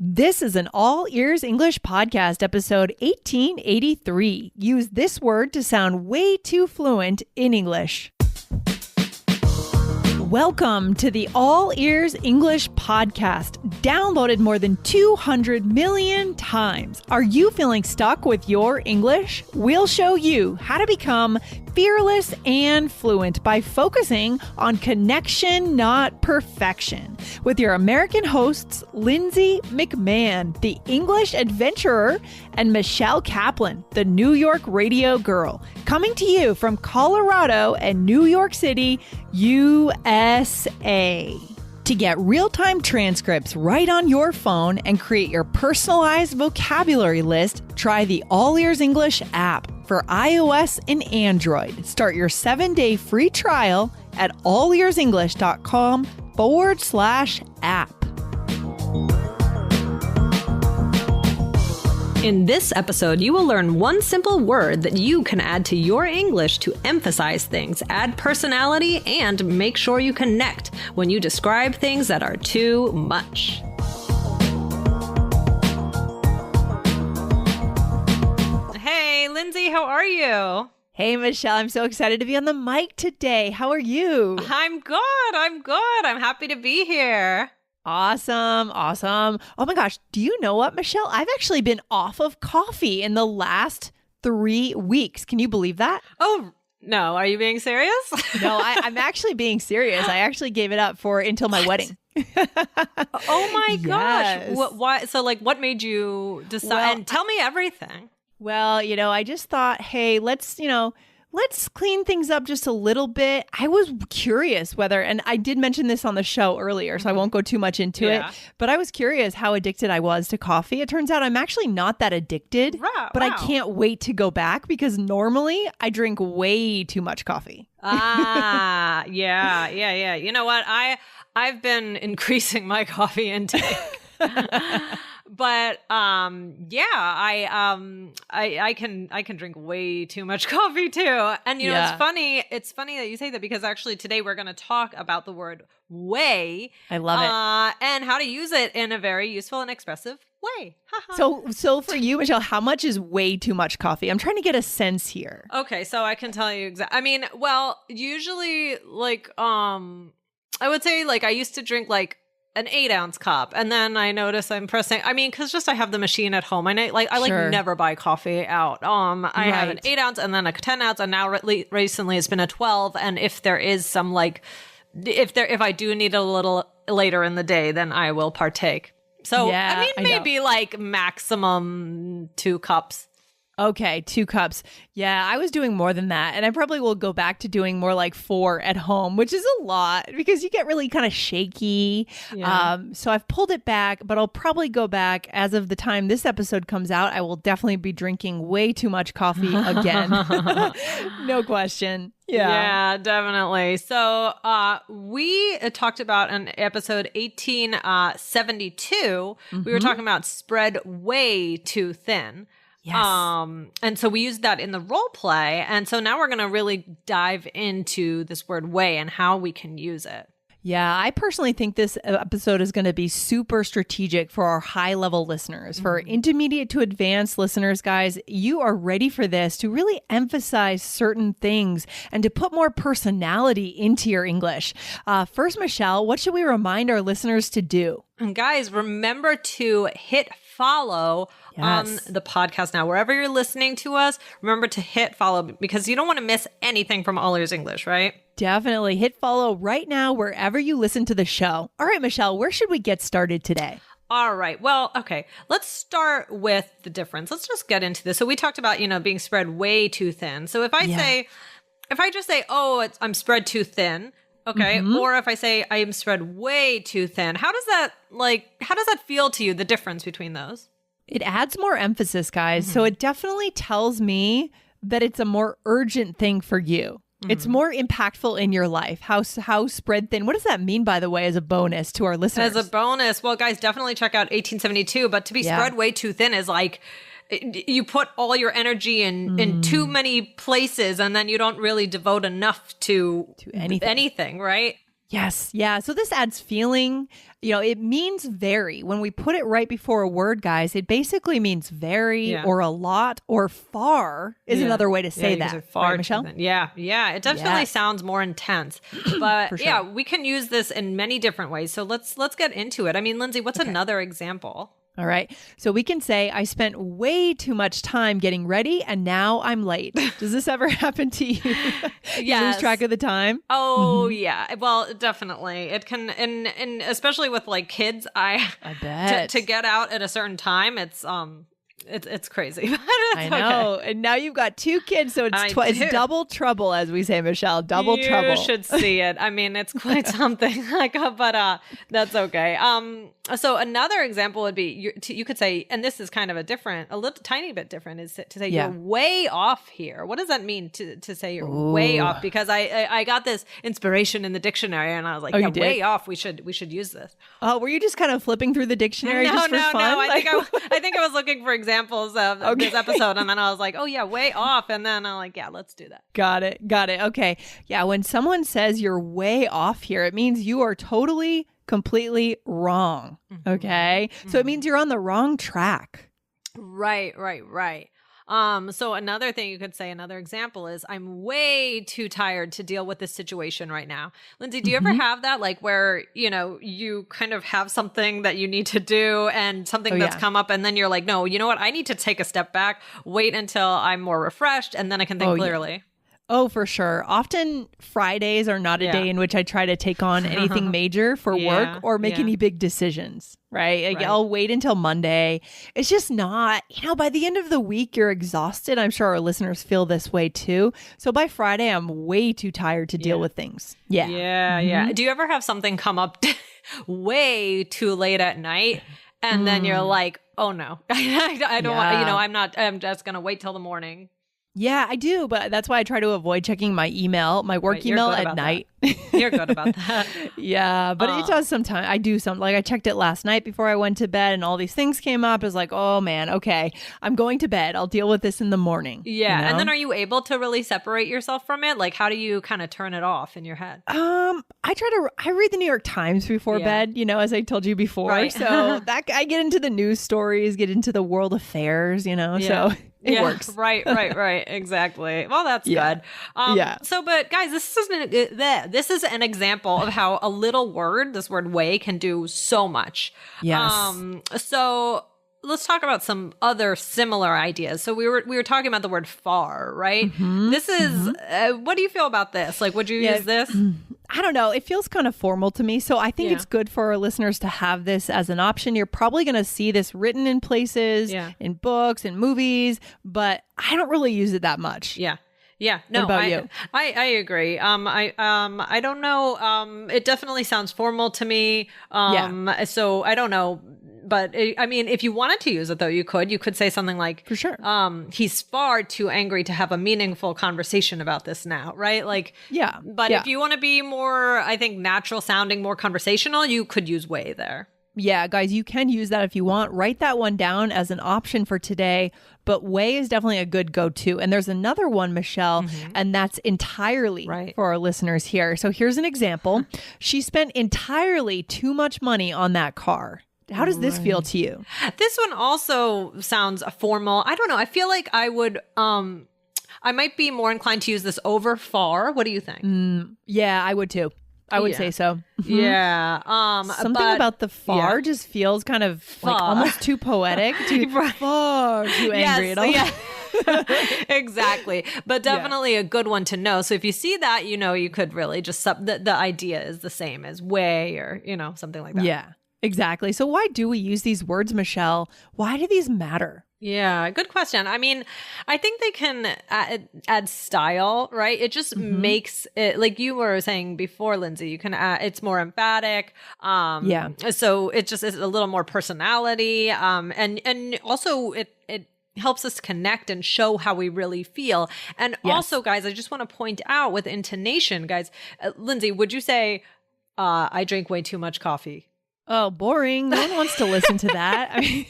This is an All Ears English podcast, episode 1883. Use this word to sound way too fluent in English. Welcome to the All Ears English podcast, downloaded more than 200 million times. Are you feeling stuck with your English? We'll show you how to become fearless and fluent by focusing on connection, not perfection. With your American hosts, Lindsay McMahon, the English adventurer, and Michelle Kaplan, the New York radio girl, coming to you from Colorado and New York City, USA. To get real-time transcripts right on your phone and create your personalized vocabulary list, try the All Ears English app for iOS and Android. Start your 7-day free trial at allearsenglish.com/app. In this episode, you will learn one simple word that you can add to your English to emphasize things, add personality, and make sure you connect when you describe things that are too much. Hey, Lindsay, how are you? Hey, Michelle, I'm so excited to be on the mic today. How are you? I'm good. I'm happy to be here. Awesome. Oh my gosh. Do you know what, Michelle? I've actually been off of coffee in the last 3 weeks. Can you believe that? Oh, no. Are you being serious? No, I'm actually being serious. I actually gave it up until my wedding. Oh my gosh. Yes. Why? So what made you decide? Well, and tell me everything. Well, I just thought, hey, let's clean things up just a little bit. I was curious whether, and I did mention this on the show earlier, so I won't go too much into it, but I was curious how addicted I was to coffee. It turns out I'm actually not that addicted, but I can't wait to go back because normally I drink way too much coffee. Yeah. You know what? I've been increasing my coffee intake. But I can drink way too much coffee too. And it's funny that you say that because actually today we're going to talk about the word way. I love it. And how to use it in a very useful and expressive way. So for you, Michelle, how much is way too much coffee? I'm trying to get a sense here. Okay, so I can tell you exactly. I mean, well, usually I would say I used to drink an 8-ounce cup, and then I notice I'm pressing. I mean, because I have the machine at home, and I never buy coffee out. I have an 8-ounce, and then a 10-ounce, and now recently it's been a 12. And if there is some if I do need a little later in the day, then I will partake. So maybe maximum 2 cups. Okay, 2 cups. Yeah, I was doing more than that. And I probably will go back to doing more like 4 at home, which is a lot because you get really kind of shaky. Yeah. So I've pulled it back, but I'll probably go back as of the time this episode comes out. I will definitely be drinking way too much coffee again. No question. Yeah, definitely. So we talked about in episode 1872, we were talking about spread way too thin. Yes. And so we used that in the role play. And so now we're going to really dive into this word way and how we can use it. Yeah, I personally think this episode is going to be super strategic for our high-level listeners. For intermediate to advanced listeners, guys, you are ready for this to really emphasize certain things and to put more personality into your English. First, Michelle, what should we remind our listeners to do? And guys, remember to hit follow on the podcast now. Wherever you're listening to us, remember to hit follow because you don't want to miss anything from All Ears English, right? Definitely. Hit follow right now wherever you listen to the show. All right, Michelle, where should we get started today? All right. Well, okay. Let's start with the difference. Let's just get into this. So we talked about, being spread way too thin. So if I just say, I'm spread too thin, okay. Or if I say I am spread way too thin, how does that feel to you, the difference between those? It adds more emphasis, guys. So it definitely tells me that it's a more urgent thing for you. It's more impactful in your life. How spread thin. What does that mean, by the way, as a bonus to our listeners? As a bonus, well, guys, definitely check out 1872. But to be spread way too thin is you put all your energy in too many places, and then you don't really devote enough to anything, right? Yes. Yeah. So this adds feeling. It means very. When we put it right before a word, guys, it basically means very or a lot or far is another way to say that. Far, right, Michelle? Yeah. It definitely sounds more intense. But For sure. we can use this in many different ways. So let's get into it. I mean, Lindsay, what's another example? All right. So we can say, I spent way too much time getting ready and now I'm late. Does this ever happen to you? You lose track of the time? Oh, yeah. Well, definitely. It can, and especially with like kids, I bet. To get out at a certain time, it's crazy. I know. Okay. And now you've got 2 kids, so it's double trouble, as we say, Michelle. Double trouble. You should see it. I mean, it's quite something. But that's okay. So another example would be you could say, and this is kind of a little tiny bit different, is to say you're way off here. What does that mean to say you're way off? Because I got this inspiration in the dictionary, and I was like, way off. We should use this. Oh, were you just kind of flipping through the dictionary just for fun? No. I think I was looking for examples of this episode, and then I was like, oh yeah, way off, and then I'm like, yeah, let's do that. Got it. Okay. Yeah, when someone says you're way off here, it means you are totally, completely wrong. Okay? So it means you're on the wrong track. Right. So another thing you could say, another example is, I'm way too tired to deal with this situation right now. Lindsay, do you ever have that, like where, you kind of have something that you need to do and something that's come up, and then you're like, no, you know what? I need to take a step back, wait until I'm more refreshed, and then I can think clearly. Yeah. Oh, for sure. Often Fridays are not a day in which I try to take on anything major for work or make any big decisions, right? Like, I'll wait until Monday. It's just not, by the end of the week, you're exhausted. I'm sure our listeners feel this way too. So by Friday, I'm way too tired to deal with things. Yeah. Do you ever have something come up way too late at night? And then you're like, oh no, I don't want, I'm just going to wait till the morning. Yeah, I do, but that's why I try to avoid checking my email, my work email at night. You're good about that. Yeah, but it does sometimes. I do like I checked it last night before I went to bed, and all these things came up. It's like, oh man, okay, I'm going to bed. I'll deal with this in the morning. Yeah, and then are you able to really separate yourself from it? Like, how do you kind of turn it off in your head? I read the New York Times before bed, as I told you before. Right. So that I get into the news stories, get into the world affairs, so it works. Right. Exactly. Well, that's good. So, but guys, this is an example of how a little word, this word way, can do so much. Yes. So let's talk about some other similar ideas. So we were talking about the word far, right? This is, what do you feel about this? Like, would you use this? I don't know. It feels kind of formal to me. So I think it's good for our listeners to have this as an option. You're probably going to see this written in places, in books and movies, but I don't really use it that much. Yeah. No, what about you? I agree. I don't know. It definitely sounds formal to me. So I don't know. But I mean, if you wanted to use it, though, you could say something like, for sure, he's far too angry to have a meaningful conversation about this now, right? Like, But if you want to be more, I think, natural sounding, more conversational, you could use way there. Yeah, guys, you can use that if you want. Write that one down as an option for today. But way is definitely a good go-to. And there's another one, Michelle, and that's entirely for our listeners here. So here's an example. She spent entirely too much money on that car. How does this feel to you? This one also sounds formal. I don't know. I feel like I would, I might be more inclined to use this over far. What do you think? Yeah, I would too. I would say so. Yeah. Something about the far just feels kind of like almost too poetic, too far, too angry at all. Yeah. Exactly. But definitely a good one to know. So if you see that, you could really just, the idea is the same as way or, something like that. Yeah. Exactly. So why do we use these words, Michelle? Why do these matter? Yeah, good question. I mean, I think they can add style, right? It just makes it, like you were saying before, Lindsay, you can add, it's more emphatic. So it just is a little more personality. And also it helps us connect and show how we really feel. And also, guys, I just want to point out with intonation, guys, Lindsay, would you say, I drink way too much coffee? Oh, boring. No one wants to listen to that. I mean,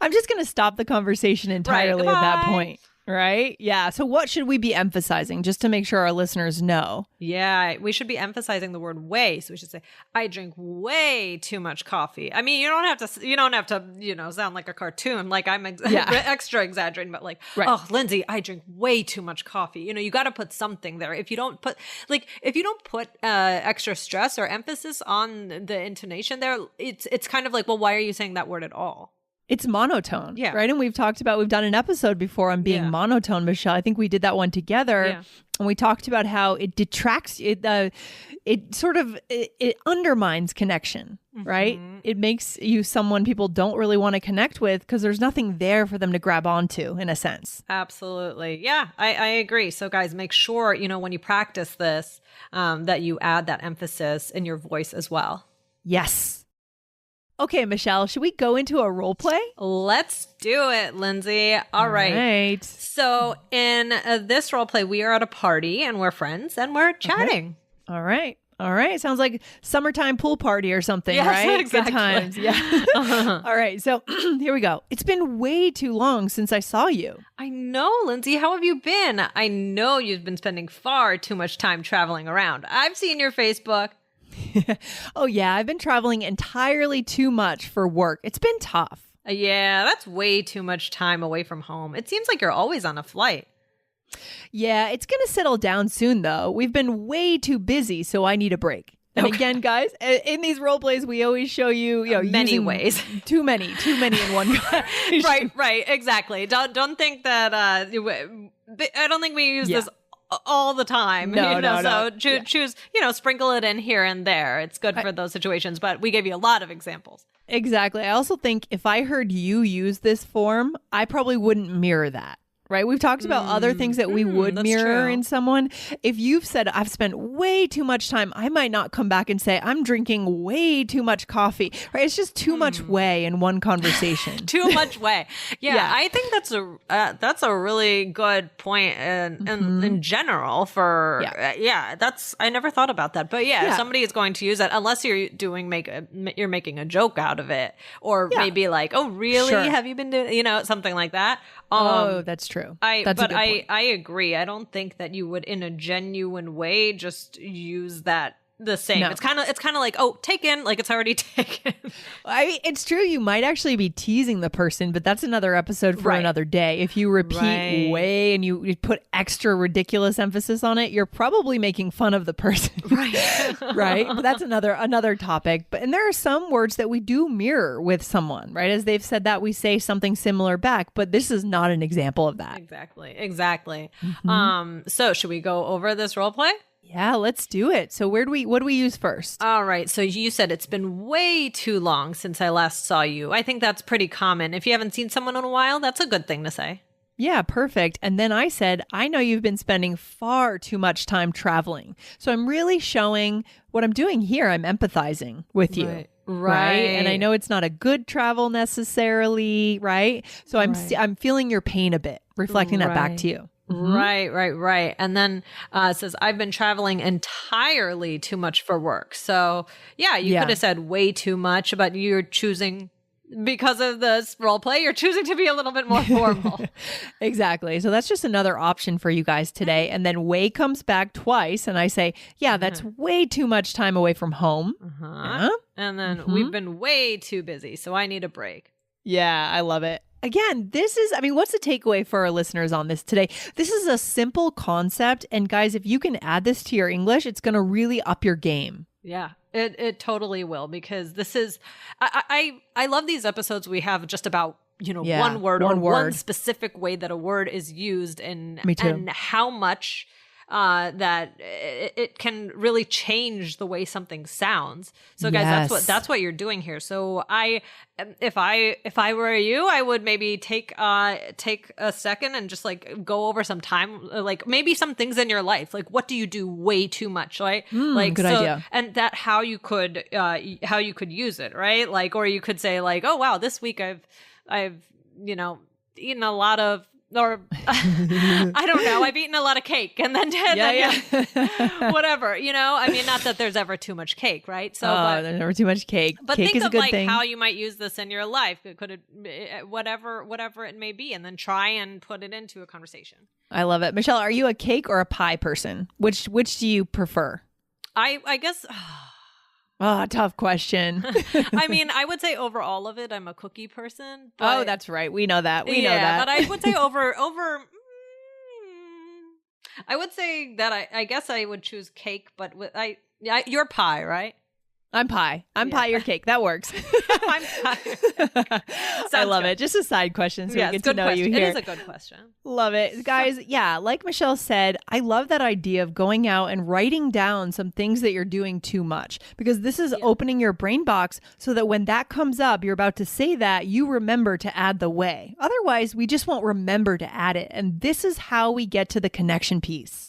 I'm just going to stop the conversation entirely at that point. Right? Yeah. So what should we be emphasizing just to make sure our listeners know? Yeah, we should be emphasizing the word way. So we should say, I drink way too much coffee. I mean, you don't have to, sound like a cartoon, like I'm extra exaggerating, but like, right. Oh, Lindsay, I drink way too much coffee. You got to put something there. If you don't put extra stress or emphasis on the intonation there, it's kind of like, well, why are you saying that word at all? It's monotone, yeah. Right? And we've done an episode before on being monotone, Michelle. I think we did that one together. And we talked about how it detracts, it undermines connection, right? It makes you someone people don't really want to connect with because there's nothing there for them to grab onto, in a sense. Absolutely. Yeah, I agree. So guys, make sure, when you practice this, that you add that emphasis in your voice as well. Yes. Okay, Michelle, should we go into a role play? Let's do it, Lindsay. All right. So in this role play, we are at a party and we're friends and we're chatting. Okay. All right. Sounds like summertime pool party or something, yes, right? Exactly. Good times. Yeah. All right. So here we go. It's been way too long since I saw you. I know, Lindsay. How have you been? I know you've been spending far too much time traveling around. I've seen your Facebook. Oh, yeah. I've been traveling entirely too much for work. It's been tough. Yeah, that's way too much time away from home. It seems like you're always on a flight. Yeah, it's going to settle down soon, though. We've been way too busy, so I need a break. And again, guys, in these role plays, we always show you, many ways. Too many in one conversation. Right, exactly. Don't think that. I don't think we use this all the time. No. So choose, sprinkle it in here and there. It's good for those situations, but we gave you a lot of examples. Exactly. I also think if I heard you use this form, I probably wouldn't mirror that. Right? We've talked about other things that we would mirror in someone. If you've said, I've spent way too much time, I might not come back and say, I'm drinking way too much coffee. Right? It's just too much way in one conversation. Too much way. Yeah, I think that's a really good point in general for, I never thought about that. But if somebody is going to use that, unless you're you're making a joke out of it, or maybe like, oh, really? Sure. Have you been doing, something like that? That's true. I agree. I don't think that you would, in a genuine way, just use that the same. No. It's kind of like, oh, taken, like it's already taken. I mean, it's true. You might actually be teasing the person, but that's another episode for another day. If you repeat way and you put extra ridiculous emphasis on it, you're probably making fun of the person. Right. But that's another topic. And there are some words that we do mirror with someone, right? As they've said that, we say something similar back, but this is not an example of that. Exactly. So should we go over this role play? Yeah, let's do it. So what do we use first? All right. So you said it's been way too long since I last saw you. I think that's pretty common. If you haven't seen someone in a while, that's a good thing to say. Yeah, perfect. And then I said, I know you've been spending far too much time traveling. So I'm really showing what I'm doing here. I'm empathizing with you. Right. And I know it's not a good travel necessarily, right? So I'm feeling your pain a bit, reflecting that back to you. Right. And then it says, I've been traveling entirely too much for work. So you could have said way too much, but you're choosing, because of this role play, you're choosing to be a little bit more formal. Exactly. So that's just another option for you guys today. And then way comes back twice. And I say, that's way too much time away from home. And then we've been way too busy. So I need a break. Yeah, I love it. Again, what's the takeaway for our listeners on this today? This is a simple concept. And guys, if you can add this to your English, it's going to really up your game. Yeah, it totally will, because this is, I love these episodes we have just about, one word or one specific way that a word is used and how much that it can really change the way something sounds. So guys, that's what you're doing here. So if I were you, I would maybe take a second and just like go over some time, like maybe some things in your life, like what do you do way too much, right? Good idea. And that how you could use it, right? Like, or you could say like, oh wow, this week I've eaten a lot of or I don't know. I've eaten a lot of cake and then whatever, I mean, not that there's ever too much cake, right? So, there's never too much cake. But cake think is of a good like thing. how you might use this in your life. Could it, whatever it may be, and then try and put it into a conversation. I love it. Michelle, are you a cake or a pie person? Which do you prefer? I guess. Oh, tough question. I mean, I would say over all of it, I'm a cookie person. But, that's right. We know that. We know that. But I would say over. I would say that I guess I would choose cake, but you're pie, right? I'm pie. I'm pie, you're cake. That works. I'm pie. I love it. Just a side question so we get to know you here. It is a good question. Love it. Guys, like Michelle said, I love that idea of going out and writing down some things that you're doing too much, because this is opening your brain box so that when that comes up, you're about to say that, you remember to add the way. Otherwise, we just won't remember to add it. And this is how we get to the connection piece.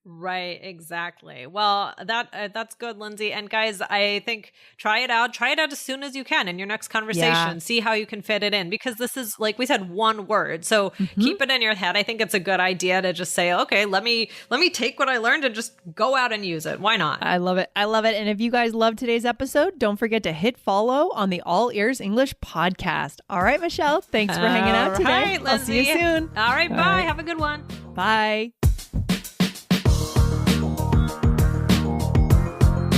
Right, exactly. Well, that's good, Lindsay. And guys, I think try it out as soon as you can in your next conversation. Yeah. See how you can fit it in, because this is, like we said, one word. So keep it in your head. I think it's a good idea to just say, okay, let me take what I learned and just go out and use it. Why not? I love it. And if you guys loved today's episode, don't forget to hit follow on the All Ears English podcast. All right, Michelle, thanks for hanging out today. All right, Lindsay. I'll see you soon. All right, bye. Have a good one. Bye.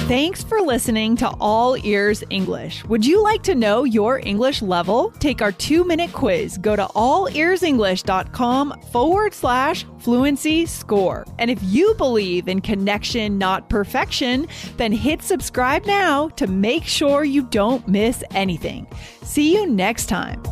Thanks for listening to All Ears English. Would you like to know your English level? Take our 2-minute quiz. Go to allearsenglish.com/fluency score. And if you believe in connection, not perfection, then hit subscribe now to make sure you don't miss anything. See you next time.